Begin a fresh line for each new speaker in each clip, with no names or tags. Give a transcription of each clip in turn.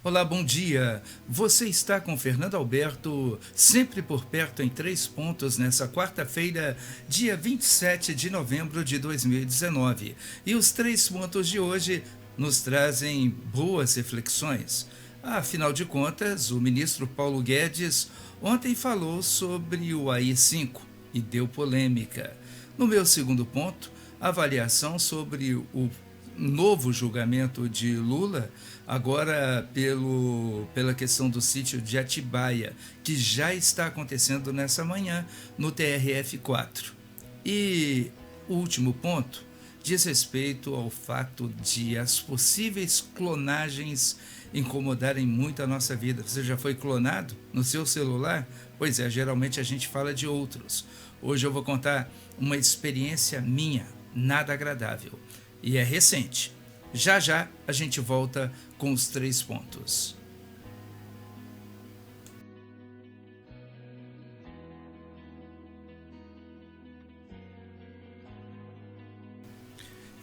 Olá, bom dia. Você está com Fernando Alberto, sempre por perto em 3 pontos, nessa quarta-feira, dia 27 de novembro de 2019. E os 3 pontos de hoje nos trazem boas reflexões. Afinal de contas, o ministro Paulo Guedes ontem falou sobre o AI-5 e deu polêmica. No meu segundo ponto, avaliação sobre o novo julgamento de Lula, agora pela questão do sítio de Atibaia, que já está acontecendo nessa manhã no TRF4. E o último ponto diz respeito ao fato de as possíveis clonagens incomodarem muito a nossa vida. Você já foi clonado no seu celular? Pois é, geralmente a gente fala de outros. Hoje eu vou contar uma experiência minha, nada agradável. E é recente. Já já a gente volta com os 3 pontos.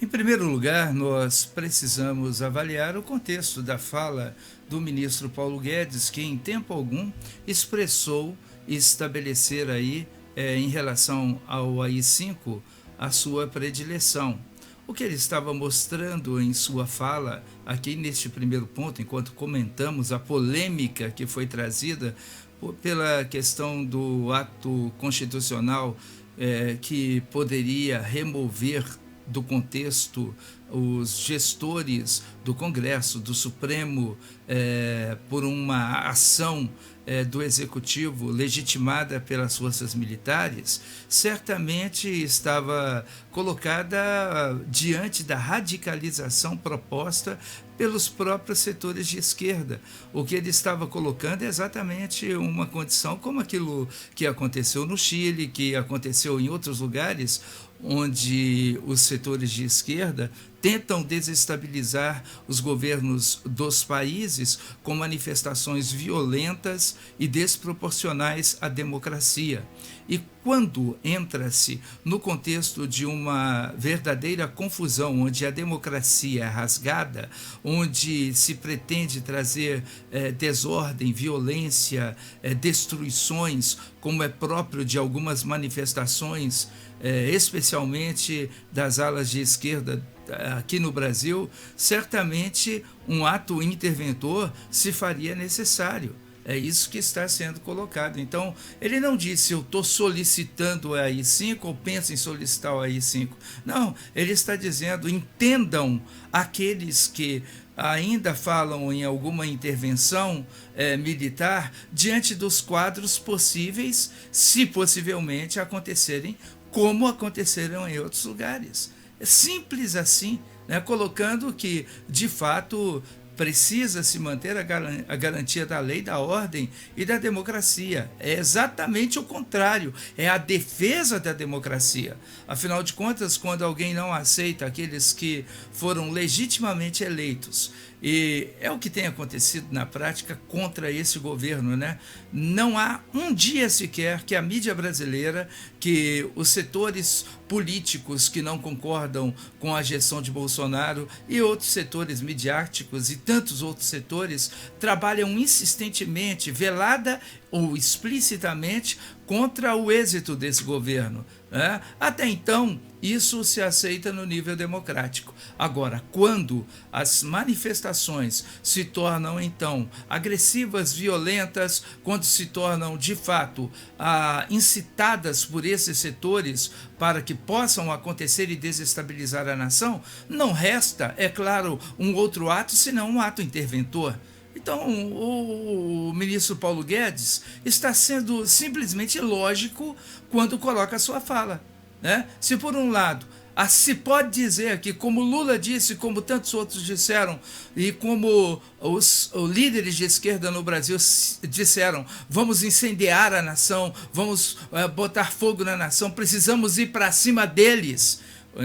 Em primeiro lugar, nós precisamos avaliar o contexto da fala do ministro Paulo Guedes, que em tempo algum expressou estabelecer aí, em relação ao AI-5, a sua predileção. O que ele estava mostrando em sua fala, aqui neste primeiro ponto, enquanto comentamos a polêmica que foi trazida pela questão do ato constitucional que poderia remover do contexto os gestores do Congresso, do Supremo, por uma ação do Executivo legitimada pelas forças militares, certamente estava colocada diante da radicalização proposta pelos próprios setores de esquerda. O que ele estava colocando é exatamente uma condição como aquilo que aconteceu no Chile, que aconteceu em outros lugares, onde os setores de esquerda tentam desestabilizar os governos dos países com manifestações violentas e desproporcionais à democracia. E quando entra-se no contexto de uma verdadeira confusão, onde a democracia é rasgada, onde se pretende trazer desordem, violência, destruições, como é próprio de algumas manifestações, especialmente das alas de esquerda aqui no Brasil, certamente um ato interventor se faria necessário. É isso que está sendo colocado. Então, ele não disse, eu estou solicitando o AI-5 ou penso em solicitar o AI-5. Não, ele está dizendo, entendam aqueles que ainda falam em alguma intervenção militar diante dos quadros possíveis, se possivelmente acontecerem, como aconteceram em outros lugares. É simples assim, né? Colocando que, de fato, precisa se manter a garantia da lei, da ordem e da democracia. É exatamente o contrário, é a defesa da democracia. Afinal de contas, quando alguém não aceita aqueles que foram legitimamente eleitos, e é o que tem acontecido na prática contra esse governo, né? Não há um dia sequer que a mídia brasileira, que os setores políticos que não concordam com a gestão de Bolsonaro e outros setores midiáticos e tantos outros setores trabalham insistentemente, velada ou explicitamente, contra o êxito desse governo. Até então, isso se aceita no nível democrático. Agora, quando as manifestações se tornam, então, agressivas, violentas, quando se tornam, de fato, incitadas por esses setores para que possam acontecer e desestabilizar a nação, não resta, é claro, um outro ato, senão um ato interventor. Então, o ministro Paulo Guedes está sendo simplesmente lógico quando coloca a sua fala, né? Se por um lado se pode dizer que, como Lula disse, como tantos outros disseram, e como os líderes de esquerda no Brasil disseram, vamos incendiar a nação, vamos botar fogo na nação, precisamos ir para cima deles.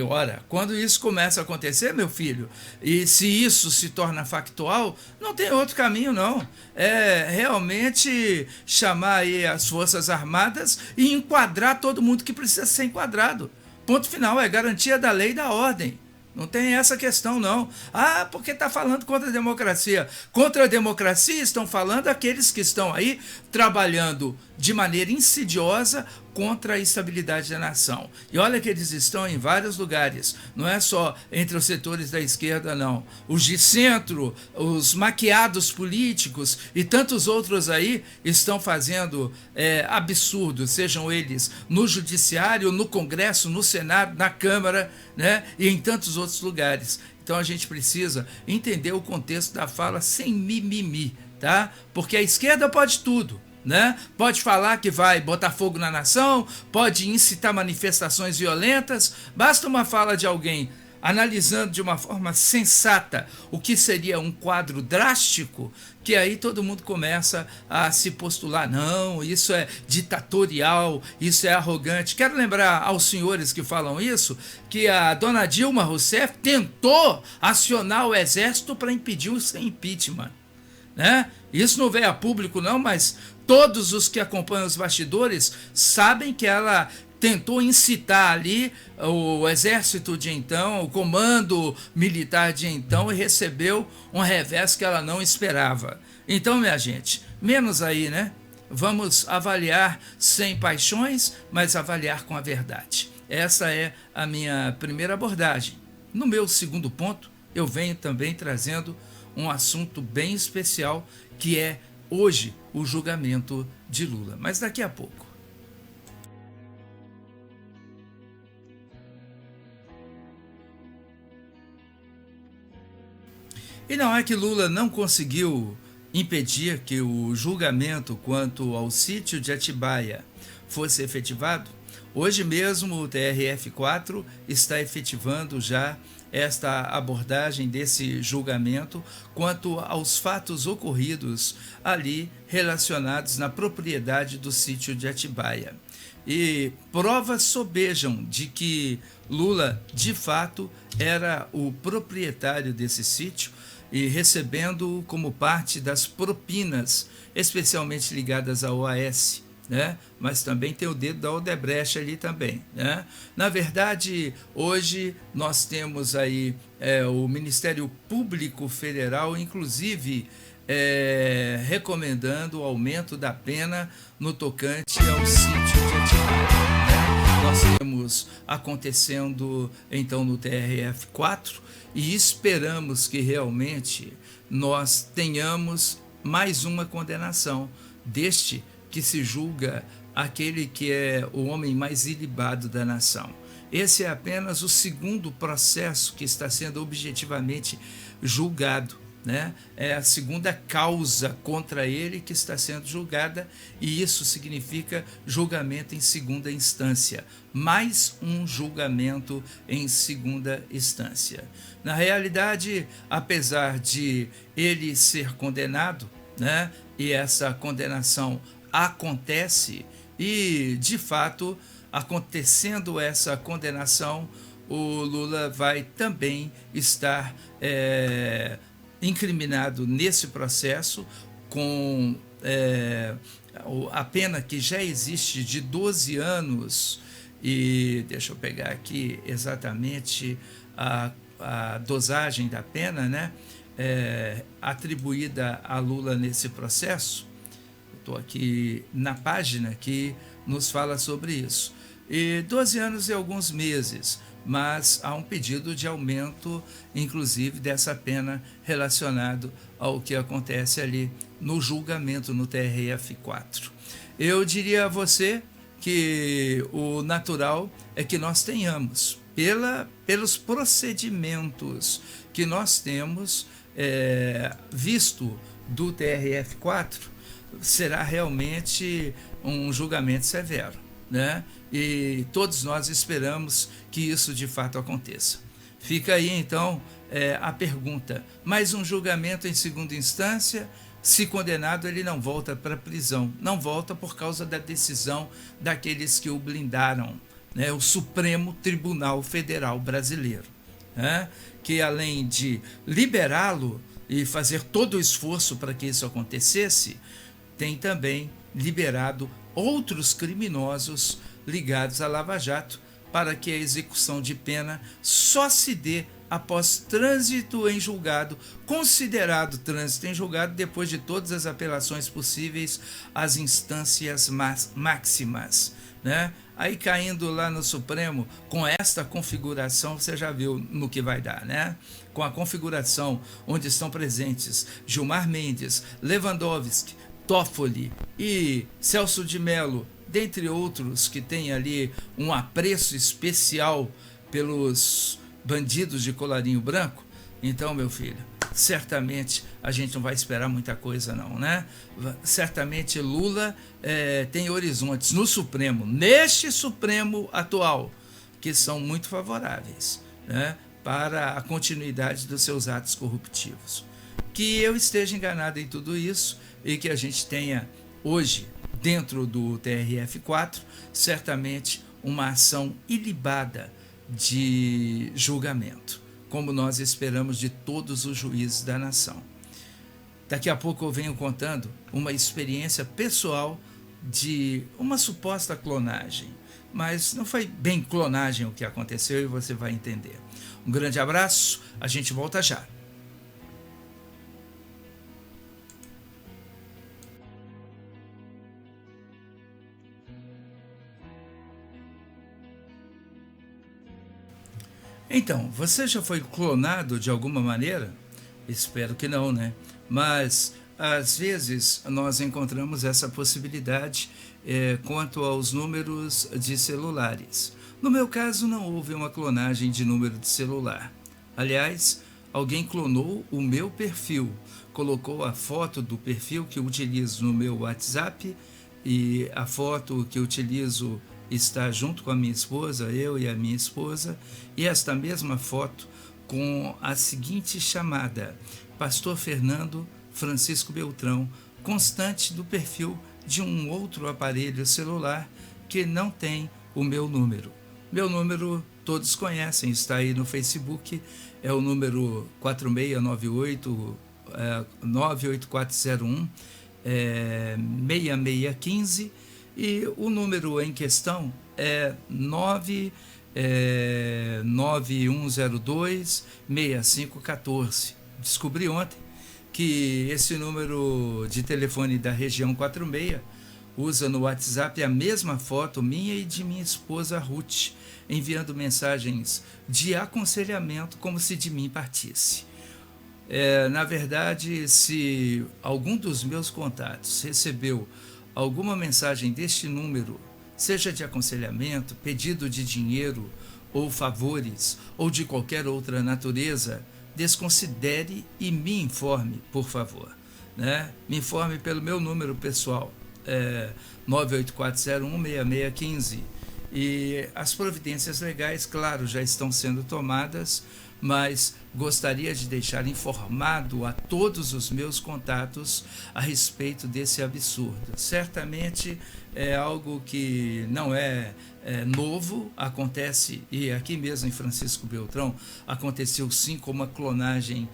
Ora, quando isso começa a acontecer, meu filho, e se isso se torna factual, não tem outro caminho, não. É realmente chamar aí as Forças Armadas e enquadrar todo mundo que precisa ser enquadrado. Ponto final, é garantia da lei e da ordem. Não tem essa questão, não. Ah, porque está falando contra a democracia. Contra a democracia estão falando aqueles que estão aí trabalhando de maneira insidiosa contra a estabilidade da nação. E olha que eles estão em vários lugares. Não é só entre os setores da esquerda, não. Os de centro, os maquiados políticos e tantos outros aí estão fazendo absurdos, sejam eles no judiciário, no Congresso, no Senado, na Câmara, né, e em tantos outros lugares. Então a gente precisa entender o contexto da fala sem mimimi, tá? Porque a esquerda pode tudo. Né? Pode falar que vai botar fogo na nação, pode incitar manifestações violentas, basta uma fala de alguém analisando de uma forma sensata o que seria um quadro drástico, que aí todo mundo começa a se postular, não, isso é ditatorial, isso é arrogante. Quero lembrar aos senhores que falam isso, que a dona Dilma Rousseff tentou acionar o exército para impedir o seu impeachment. Né? Isso não veio a público não, mas todos os que acompanham os bastidores sabem que ela tentou incitar ali o exército de então, o comando militar de então, e recebeu um revés que ela não esperava. Então, minha gente, menos aí, né? Vamos avaliar sem paixões, mas avaliar com a verdade. Essa é a minha primeira abordagem. No meu segundo ponto, eu venho também trazendo um assunto bem especial, que é hoje o julgamento de Lula, mas daqui a pouco. E não é que Lula não conseguiu impedir que o julgamento quanto ao sítio de Atibaia fosse efetivado? Hoje mesmo o TRF4 está efetivando já esta abordagem desse julgamento quanto aos fatos ocorridos ali relacionados na propriedade do sítio de Atibaia. E provas sobejam de que Lula, de fato, era o proprietário desse sítio e recebendo como parte das propinas, especialmente ligadas à OAS. Né? Mas também tem o dedo da Odebrecht ali também. Né? Na verdade, hoje nós temos aí o Ministério Público Federal, inclusive, recomendando o aumento da pena no tocante ao sítio de Atibaia. Né? Nós temos acontecendo então no TRF4 e esperamos que realmente nós tenhamos mais uma condenação deste que se julga aquele que é o homem mais ilibado da nação. Esse é apenas o segundo processo que está sendo objetivamente julgado. Né? É a segunda causa contra ele que está sendo julgada, e isso significa julgamento em segunda instância, mais um julgamento em segunda instância. Na realidade, apesar de ele ser condenado, né, e essa condenação acontece, e de fato, acontecendo essa condenação, o Lula vai também estar incriminado nesse processo com a pena que já existe de 12 anos, e deixa eu pegar aqui exatamente a dosagem da pena, né, atribuída a Lula nesse processo. Estou aqui na página que nos fala sobre isso. E 12 anos e alguns meses, mas há um pedido de aumento, inclusive, dessa pena relacionado ao que acontece ali no julgamento no TRF4. Eu diria a você que o natural é que nós tenhamos, pelos procedimentos que nós temos visto do TRF4, será realmente um julgamento severo, né? E todos nós esperamos que isso de fato aconteça. Fica aí então a pergunta: mais um julgamento em segunda instância? Se condenado, ele não volta para a prisão, não volta por causa da decisão daqueles que o blindaram, né? O Supremo Tribunal Federal Brasileiro, né? Que além de liberá-lo e fazer todo o esforço para que isso acontecesse, tem também liberado outros criminosos ligados à Lava Jato para que a execução de pena só se dê após trânsito em julgado, considerado trânsito em julgado depois de todas as apelações possíveis às instâncias máximas, né? Aí caindo lá no Supremo, com esta configuração, você já viu no que vai dar, né? Com a configuração onde estão presentes Gilmar Mendes, Lewandowski, Toffoli e Celso de Mello, dentre outros que têm ali um apreço especial pelos bandidos de colarinho branco. Então, meu filho, certamente a gente não vai esperar muita coisa não, né? Certamente Lula tem horizontes no Supremo, neste Supremo atual, que são muito favoráveis, né, para a continuidade dos seus atos corruptivos. Que eu esteja enganado em tudo isso e que a gente tenha hoje, dentro do TRF4, certamente uma ação ilibada de julgamento, como nós esperamos de todos os juízes da nação. Daqui a pouco eu venho contando uma experiência pessoal de uma suposta clonagem, mas não foi bem clonagem o que aconteceu e você vai entender. Um grande abraço, a gente volta já. Então, você já foi clonado de alguma maneira? Espero que não, né? Mas às vezes nós encontramos essa possibilidade quanto aos números de celulares. No meu caso, não houve uma clonagem de número de celular. Aliás, alguém clonou o meu perfil, colocou a foto do perfil que eu utilizo no meu WhatsApp e a foto que eu utilizo está junto com a minha esposa, eu e a minha esposa, e esta mesma foto com a seguinte chamada: Pastor Fernando Francisco Beltrão, constante do perfil de um outro aparelho celular que não tem o meu número. Meu número todos conhecem, está aí no Facebook, é o número 4698 98401 6615, e o número em questão é 9102 6514. Descobri ontem que esse número de telefone da região 46 usa no WhatsApp a mesma foto minha e de minha esposa Ruth, enviando mensagens de aconselhamento como se de mim partisse. Na verdade, se algum dos meus contatos recebeu alguma mensagem deste número, seja de aconselhamento, pedido de dinheiro ou favores, ou de qualquer outra natureza, desconsidere e me informe, por favor, né? Me informe pelo meu número pessoal, 984016615, e as providências legais, claro, já estão sendo tomadas, mas gostaria de deixar informado a todos os meus contatos a respeito desse absurdo. Certamente é algo que não é novo, acontece, e aqui mesmo em Francisco Beltrão aconteceu sim com uma clonagem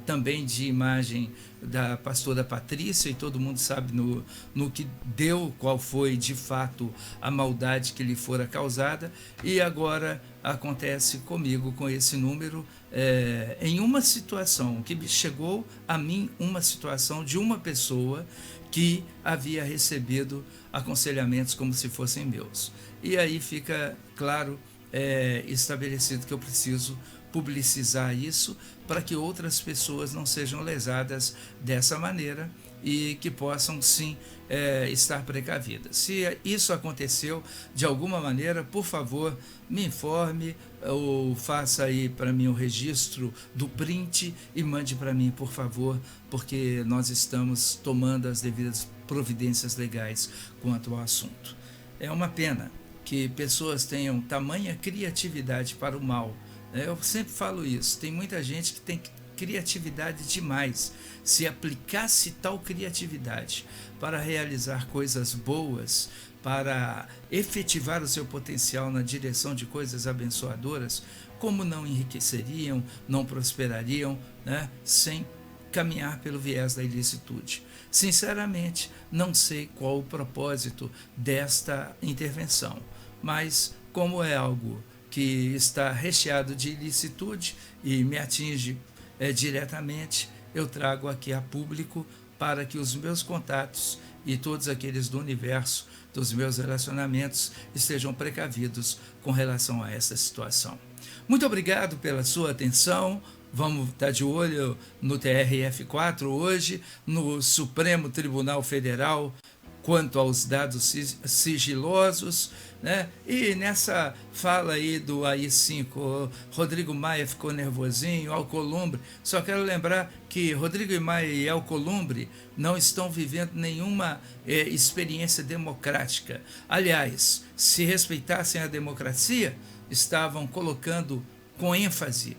também de imagem da pastora Patrícia, e todo mundo sabe no que deu, qual foi de fato a maldade que lhe fora causada, e agora acontece comigo com esse número, em uma situação que chegou a mim, uma situação de uma pessoa que havia recebido aconselhamentos como se fossem meus. E aí fica claro, estabelecido que eu preciso publicizar isso para que outras pessoas não sejam lesadas dessa maneira e que possam sim estar precavidas. Se isso aconteceu de alguma maneira, por favor, me informe ou faça aí para mim o registro do print e mande para mim, por favor, porque nós estamos tomando as devidas providências legais quanto ao assunto. É uma pena que pessoas tenham tamanha criatividade para o mal. Eu sempre falo isso, tem muita gente que tem criatividade demais. Se aplicasse tal criatividade para realizar coisas boas, para efetivar o seu potencial na direção de coisas abençoadoras, como não enriqueceriam, não prosperariam, né, sem caminhar pelo viés da ilicitude. Sinceramente, não sei qual o propósito desta intervenção, mas como é algo que está recheado de ilicitude e me atinge diretamente, eu trago aqui a público para que os meus contatos e todos aqueles do universo dos meus relacionamentos estejam precavidos com relação a essa situação. Muito obrigado pela sua atenção. Vamos estar de olho no TRF4 hoje, no Supremo Tribunal Federal, quanto aos dados sigilosos, né? E nessa fala aí do AI-5, Rodrigo Maia ficou nervosinho, Alcolumbre. Só quero lembrar que Rodrigo Maia e Alcolumbre não estão vivendo nenhuma experiência democrática. Aliás, se respeitassem a democracia, estavam colocando com ênfase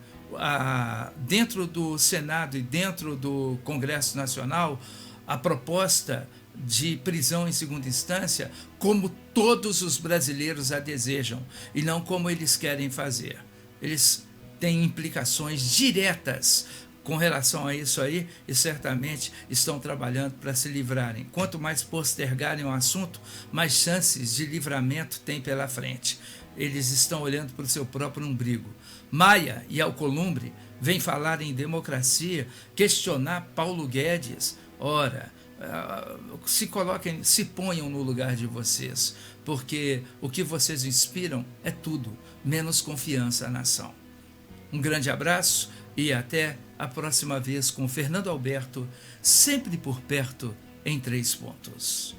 dentro do Senado e dentro do Congresso Nacional a proposta de prisão em segunda instância como todos os brasileiros a desejam e não como eles querem fazer. Eles têm implicações diretas com relação a isso aí e certamente estão trabalhando para se livrarem. Quanto mais postergarem o assunto, mais chances de livramento tem pela frente. Eles estão olhando para o seu próprio umbigo. Maia e Alcolumbre vêm falar em democracia, questionar Paulo Guedes. Ora, se ponham no lugar de vocês, porque o que vocês inspiram é tudo, menos confiança na nação. Um grande abraço e até a próxima vez com Fernando Alberto, sempre por perto em 3 pontos.